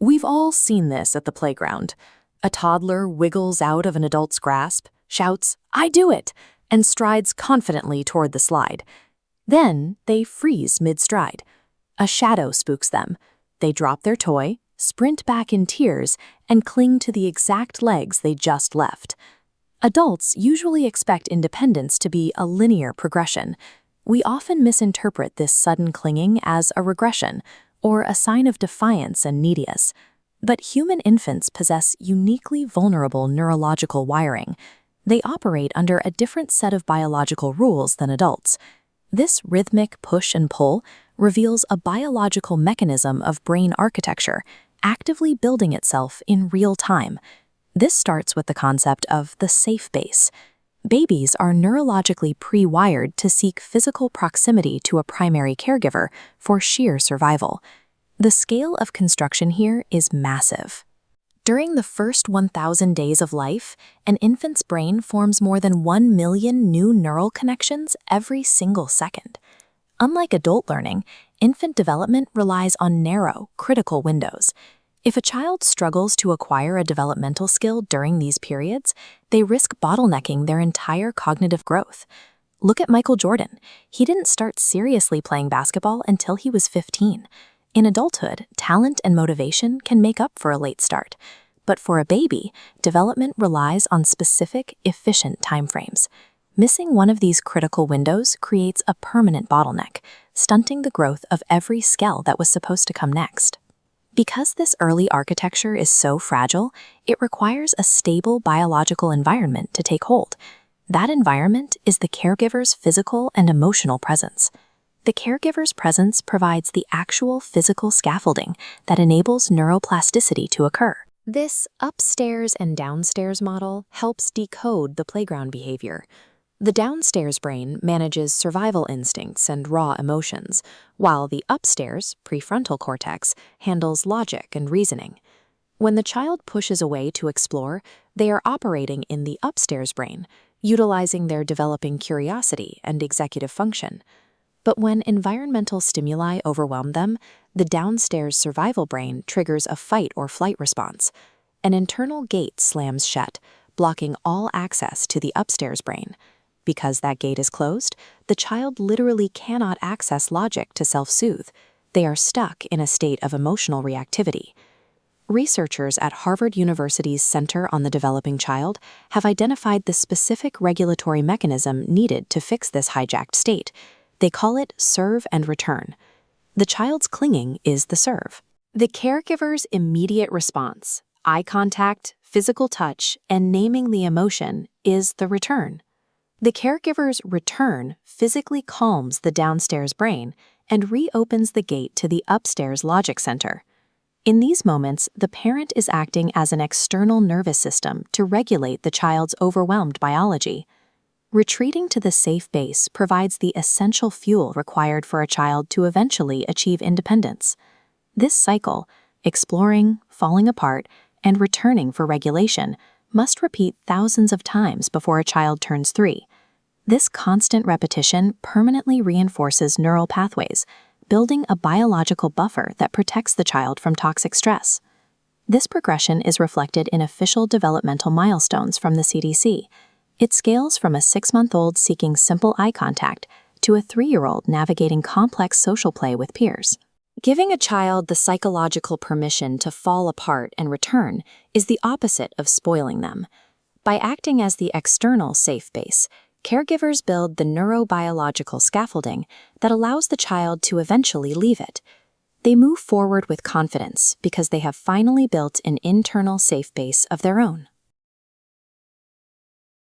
We've all seen this at the playground. A toddler wiggles out of an adult's grasp, shouts, "I do it," and strides confidently toward the slide. Then they freeze mid-stride. A shadow spooks them. They drop their toy, sprint back in tears, and cling to the exact legs they just left. Adults usually expect independence to be a linear progression. We often misinterpret this sudden clinging as a regression or a sign of defiance and neediness. But human infants possess uniquely vulnerable neurological wiring. They operate under a different set of biological rules than adults. This rhythmic push and pull reveals a biological mechanism of brain architecture, actively building itself in real time. This starts with the concept of the safe base. Babies are neurologically pre-wired to seek physical proximity to a primary caregiver for sheer survival. The scale of construction here is massive. During the first 1,000 days of life, an infant's brain forms more than 1 million new neural connections every single second. Unlike adult learning, infant development relies on narrow, critical windows. If a child struggles to acquire a developmental skill during these periods, they risk bottlenecking their entire cognitive growth. Look at Michael Jordan. He didn't start seriously playing basketball until he was 15. In adulthood, talent and motivation can make up for a late start. But for a baby, development relies on specific, efficient timeframes. Missing one of these critical windows creates a permanent bottleneck, stunting the growth of every skill that was supposed to come next. Because this early architecture is so fragile, it requires a stable biological environment to take hold. That environment is the caregiver's physical and emotional presence. The caregiver's presence provides the actual physical scaffolding that enables neuroplasticity to occur. This upstairs and downstairs model helps decode the playground behavior. The downstairs brain manages survival instincts and raw emotions, while the upstairs, prefrontal cortex, handles logic and reasoning. When the child pushes away to explore, they are operating in the upstairs brain, utilizing their developing curiosity and executive function. But when environmental stimuli overwhelm them, the downstairs survival brain triggers a fight or flight response. An internal gate slams shut, blocking all access to the upstairs brain. Because that gate is closed, the child literally cannot access logic to self-soothe. They are stuck in a state of emotional reactivity. Researchers at Harvard University's Center on the Developing Child have identified the specific regulatory mechanism needed to fix this hijacked state. They call it serve and return. The child's clinging is the serve. The caregiver's immediate response, eye contact, physical touch, and naming the emotion, is the return. The caregiver's return physically calms the downstairs brain and reopens the gate to the upstairs logic center. In these moments, the parent is acting as an external nervous system to regulate the child's overwhelmed biology. Retreating to the safe base provides the essential fuel required for a child to eventually achieve independence. This cycle, exploring, falling apart, and returning for regulation, must repeat thousands of times before a child turns 3. This constant repetition permanently reinforces neural pathways, building a biological buffer that protects the child from toxic stress. This progression is reflected in official developmental milestones from the CDC. It scales from a 6-month-old seeking simple eye contact to a 3-year-old navigating complex social play with peers. Giving a child the psychological permission to fall apart and return is the opposite of spoiling them. By acting as the external safe base, caregivers build the neurobiological scaffolding that allows the child to eventually leave it. They move forward with confidence because they have finally built an internal safe base of their own.